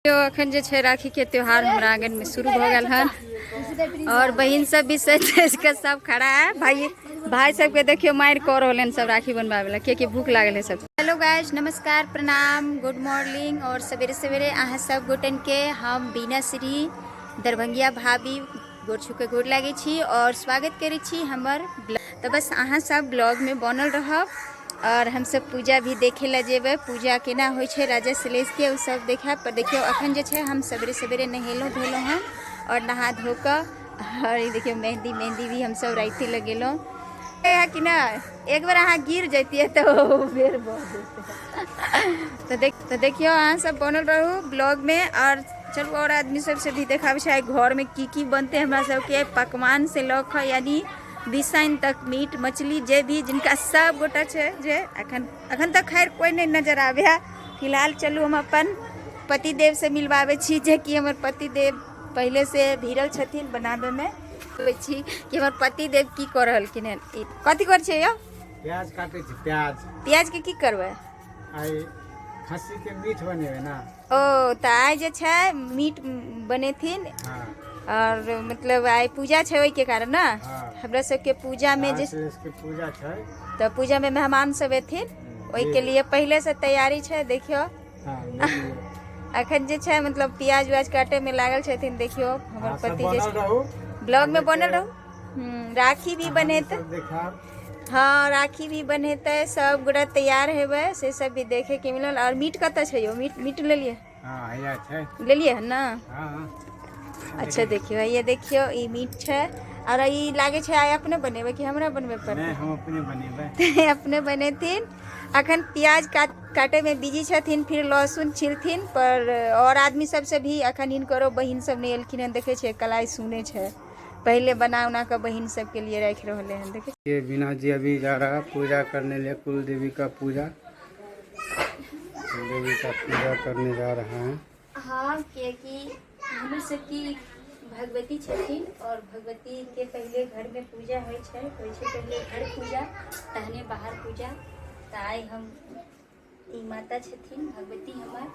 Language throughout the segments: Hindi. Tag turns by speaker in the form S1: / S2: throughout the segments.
S1: अखन जे छै राखी के त्योहार हमरा आंगन में शुरू हो गल हन और बहन सब भी सज के सब खड़ा है। भाई सब के देखियो मार कर रहलन सब राखी बनवावे ला के भूख लागल है सब। हेलो गाइस, नमस्कार, प्रणाम, गुड मॉर्निंग और सवेरे सवेरे अहाँ सब गोटन के हम बीना श्री दरभंगिया भाभी गोर छुके गोर लागे छी और स्वागत करे छी हमर। तो बस अहाँ सब ब्लॉग में बनल रहब और हम सब पूजा भी देखे ला जेबे। पूजा केना होइ छै राजा सलेश के उ सब देखा। पर देखियो अखन जे छै हम सवेरे सवेरे नहेलो धोलो हन और नहा धो कर और देखियो मेहंदी भी हम सब राइते लगेलो है कि ना। एक बार अहाँ गिर जैतिए तो बेर तो देखियो अहाँ सब बनल रहू ब्लॉग में। और चलू और आदमी सब से भी देखाबे छै घर में की बनते हमरा सब के पकवान से लख यानी बिसाइन तक मीट मछली जे भी जिनका सब गोटा छै जे अखन तक खैर कोई नहीं नजर आवे है। फिलहाल चलू हम अपन पतिदेव से मिलवावे छी जे कि हमर पतिदेव पहले से भिड़ल छथिन बनाबे में। छी कि हमर पतिदेव की कर रहलखिन है। कथी कर छै यो?
S2: प्याज काटे छी।
S1: प्याज के की करबै?
S2: आई खस्सी के मीट बनेबे ना।
S1: ओ त आइ जे छै मीट बनेथिन।
S2: हां
S1: और मतलब आई पूजा छै ओई के कारण ना। हमरा सब के पूजा में जे
S2: इसके पूजा छै
S1: तो पूजा में मेहमान सब एथिन ओई के लिए पहले से तैयारी छै। देखियो अखन जे छै मतलब प्याज व्याज काटे में लागल छथिन। देखियो हमर पति जे ब्लॉग में बनल रहू। राखी भी बनेते। हाँ राखी भी बनेते सब गोटा तैयार हेबे से सब भी देखे के मिलल। और मीट कत छै यो? मीट ले लिए?
S2: हां हैया छै।
S1: ले लिए है ना?
S2: हां
S1: अच्छा देखियो ये देखियो ई मीट छै। और ई लागे छै आइ अपने बनेबे कि हमरा बनबे पर?
S2: नहीं हम अपने बनेबे।
S1: अपने बनेथिन। अखन प्याज काटे में बिजी छथिन फिर लहसुन छिलथिन। पर और आदमी सब से भी अखन इनकरो बहिन सब ने एलखिन हन। देखे छै कलाई सुने छै पहले बना उना के बहिन सब के लिए रख रहले हन। देखे
S2: ये बीना जी अभी जा रहा है पूजा करने लिए कुल देवी का पूजा। देवी का पूजा करने जा रहा है।
S1: हाँ क्योंकि हमर सबकी भगवती छथिन और भगवती के पहले घर में पूजा होइ छै पहले घर पूजा तहने बाहर पूजा। तो आई हम ई माता छथिन भगवती हमर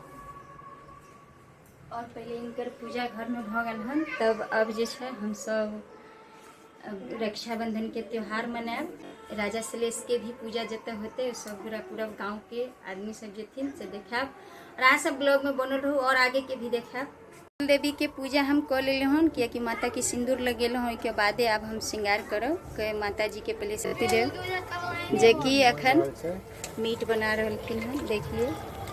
S1: और पहले इनकर पूजा घर में भ गल हन। तब अब जे छै हम सब रक्षाबंधन के त्योहार मनाएब। राजा सलेश के भी पूजा जते होते सब पूरा गांव के आदमी सब जेथिन से देखाब। और अहाँ सब ब्लॉग में बनल रहू और आगे के भी देखाब। देवी के पूजा हम कर ले हन कियाकि माता के सिंदूर लगेल हन। के बादे अब हम श्रृंगार करब के माता जी के पहले सतीदेव जे कि अखन मीट बना रहलखिन हन। देखिए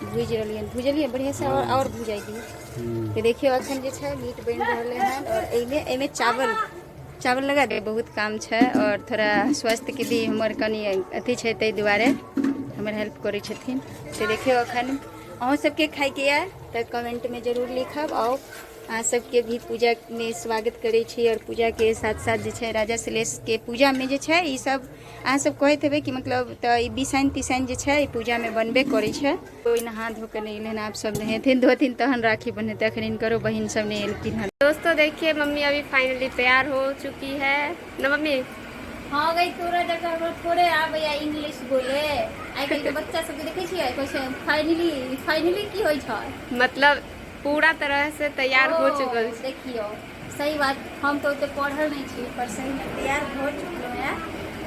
S1: भुजलिए बढ़िया से और भुजाई दिए। तो देखियो अखन जे छै मीट बन रहले हन और एमे चावल लगा दे बहुत काम छै। और थोड़ा स्वास्थ्य के भी हमर कनी अथी छै तै दुआरे हमर हेल्प करे छथिन। तो देखियो अखन अहूँ सबके खाए के यार तो कमेंट में जरूर लिखब। और अहाँ सबके भी पूजा में स्वागत करे छी। और पूजा के साथ साथ जे छै राजा सलेश के पूजा में जे छै ई सब अहाँ सब कहैत हेबै कि मतलब तो ई बिसाइन तिसाइन जे छै पूजा में बनबे करे छै। कोई नहा धो के नहीं लेना आप सब नहेथिन धोथिन तहन राखी बनेते। अखन इनकरो बहिन सब ने एलखिन हन।
S3: दोस्तों देखिए मम्मी अभी फाइनली तैयार हो चुकी है ना मम्मी?
S1: हाँ गई तोरा जगह थोड़े आबैया इंग्लिश बोले। आइ काल्हि के बच्चा सब देखे छियै कैसे फाइनली की होइ छै
S3: मतलब पूरा तरह से तैयार हो चुकल छै।
S1: देखियो सही बात हम तो उते पढ़ल नहीं छी पर सही में तैयार हो चुकलो है।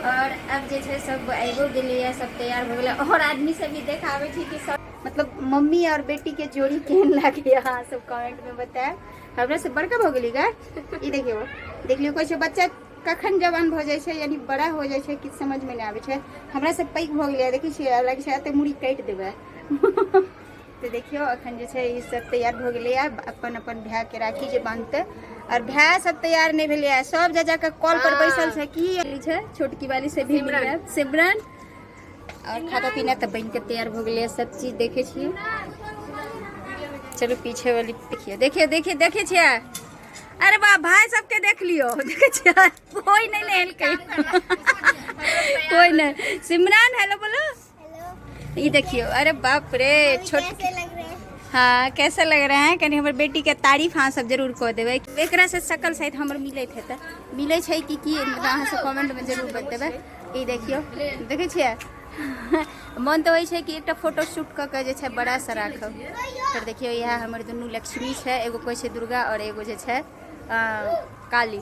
S1: और अब जे छै सब आइबो गेलै है सब तैयार हो गेलै। और आदमी सब भी देखावे छी कि सब मतलब मम्मी और बेटी के जोड़ी केहन लागे अहाँ सब कमेंट में बताएब। हमरा से बड़का हो गेली गा ई देखियो देख लियो कैसे बच्चा कखन जवान हो जाए छै यानी बड़ा हो जाए छै कि समझ में नहीं आवे छै। हमरा से पैघ हो गेलै देखै छियै लगे छै एते मुड़ी काट देबै। तो देखियो अखन जे छै ई सब तैयार हो गेलै अपन अपन भाई के राखी जे बांधते। और भाई सब तैयार नहीं भेलै है सब जा के कॉल पर बैसल छै की छै छोटकी वाली से भी मिलबै सिमरन। और खाना पीना तब बन के तैयार हो गेलै सब चीज देखे छियै। चलो पीछे वाली देखिए छियै। अरे वाह भाई सबके देख लियो देखे छियै कोई नहीं लेल कोई नहीं। सिमरन हेलो बोलो। हेलो ये देखियो अरे बाप रे छोटे हाँ कैसा लग रहा है कनी हमर बेटी के तारीफ हाँ सब जरूर कह देबै। एकरा से शकल शायद हमर मिलैत हेतै मिलै छै कि मतलब अहाँ सब कमेंट में जरूर बतेबै। ये देखियो देखे छियै मन तो होइ कि एक फोटो शूट कऽ के जे छै बड़ा सा राखब। फिर देखियो यह हमर दुनू लक्ष्मी है, एगो कोई छै दुर्गा और एगो जे छै काली,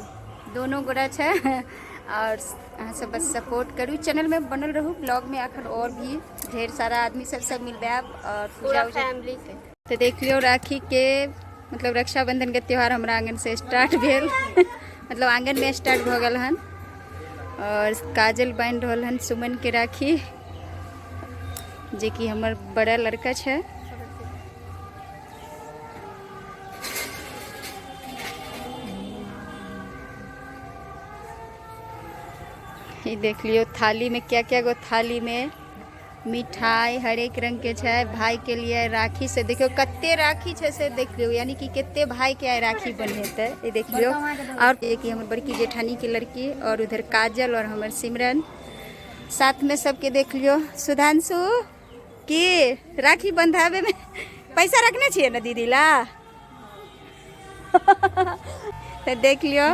S1: दोनों गोरा है। और अहाँ सब बस सपोर्ट करू, चैनल में बनल रहू। ब्लॉग में अखन और भी ढेर सारा आदमी सब मिलबे और पूरा फैमिली से। तो देख लियो राखी के मतलब रक्षाबंधन के त्यौहार हमारा आंगन से स्टार्ट भेल मतलब आंगन में स्टार्ट हो गल हन। और काजल बांध रहल हन सुमन के राखी, जे कि हमर बड़ा लड़का है। ये देख लियो थाली में क्या क्या गो, थाली में मिठाई हर एक रंग के है। भाई के लिए राखी से देखियो कत्ते राखी है से देख लियो, यानी कि कितने भाई के आए राखी बनेते ये देख लियो। और एक ही हमर बड़की जेठानी की लड़की और उधर काजल और हमर सिमरन साथ में सबके देख लियो। सुधांशु की राखी बंधावे में पैसा रखने चाहिए ना दीदी ला तो देख लियो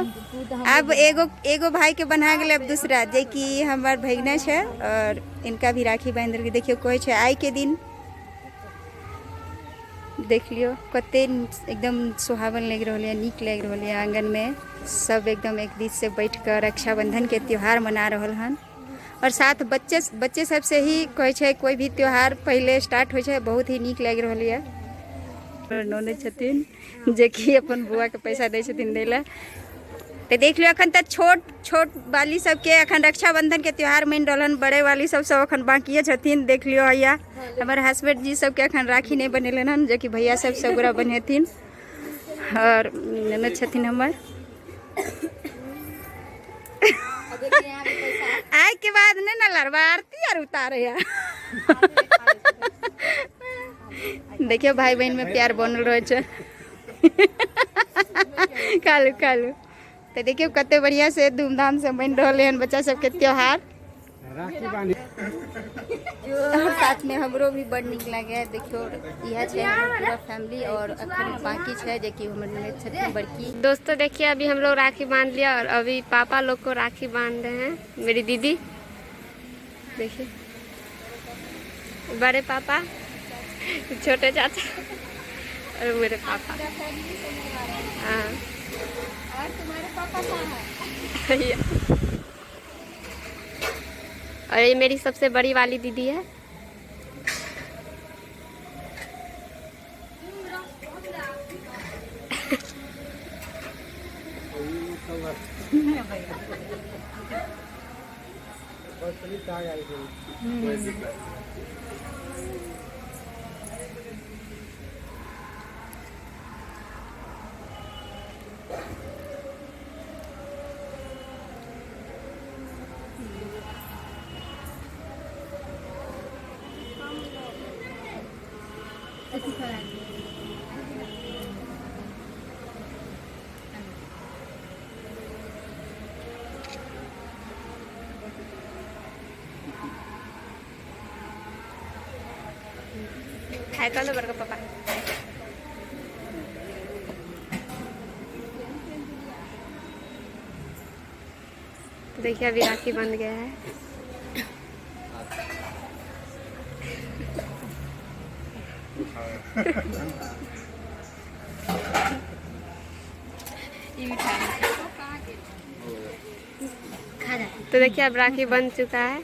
S1: अब एगो भाई के बना गए, अब दूसरा जे कि हमार भगना है और इनका भी राखी बांध रही। देखियो कोई है आई के दिन देख लियो कते एकदम सुहावन लग रहा है, नीक लग रहा है। आंगन में सब एकदम एक बीच से बैठ कर रक्षाबंधन के त्यौहार मना रहा हन। और साथ बच्चे सब से ही कहे कोई भी त्यौहार पहले स्टार्ट हो बहुत ही नीक लग रहा है। नोने छथिन जे कि अपन बुआ के पैसा दे छथिन दै ला। तो देख लियो अखन तक छोट वाली सबके अखन रक्षाबंधन के त्यौहार मन रहन, बड़े वाली सब अखन बाकी छथिन। देख लियो भैया हमारे हस्बैंड जी सबके अखन राखी नहीं बनेलन हन, जो कि भैया सब गोरा बनेथिन। और ननद छथिन हमर आय के बाद नहीं ना लड़वा आरती और उतारे देखियो भाई बहन में प्यार बनल रहे कालू तो देखियो कते बढ़िया से धूमधाम से बन रहे हैं बच्चा सबके त्योहार। और साथ में हमरो भी बड़ निक लगे। देखियो यह है हमर पूरा फैमिली और अखन बाकी है जे कि हमर छथिन बड़की।
S3: दोस्तों देखिए अभी हम लोग राखी बांध लिया और अभी पापा लोग को राखी बांध रहे हैं। मेरी दीदी देखिए, बड़े पापा, छोटे चाचा और मेरे पापा। हाँ
S1: और तुम्हारे पापा कहाँ हैं?
S3: और ये मेरी सबसे बड़ी वाली दीदी है। खाए तो बरका पापा। तो देखिए अभी राखी बंध गया है। तो देखिए अब राखी बन चुका है।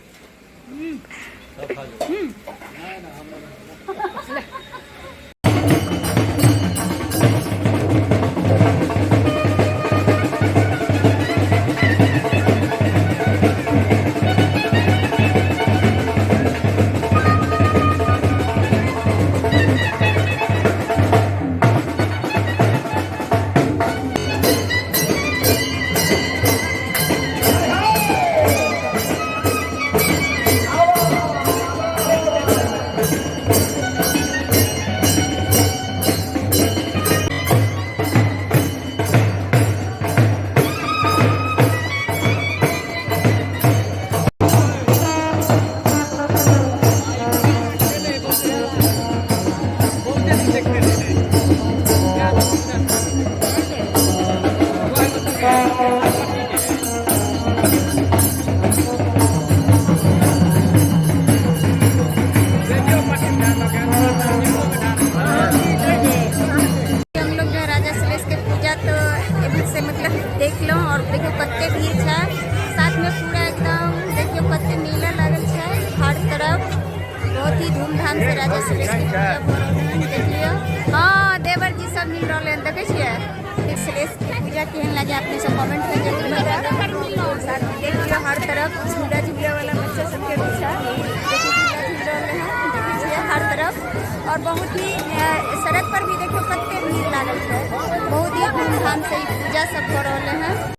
S1: लो और देखियो कते भीड़ है। साथ में पूरा एकदम देखियो कते मेला लागल है हर तरफ। बहुत ही धूमधाम से राजा श्रेष्ठ की पूजा हो रहल है। देख लियो हाँ देवर जी सब मिल रहे हैं देखे छिए। श्रेष्ठ की पूजा केहन लगे अपने सब कमेंट में जरूर बताओ। साथ में देख लियो हर तरफ झूला झूले वाला बच्चा सबके पीछा देखिए झूला झूल रहे हैं देखे छिए हर तरफ। और बहुत ही सड़क पर भी देखियो कते भीड़ लागल है। बहुत ही धूमधाम से पूजा सब हो रहे हैं।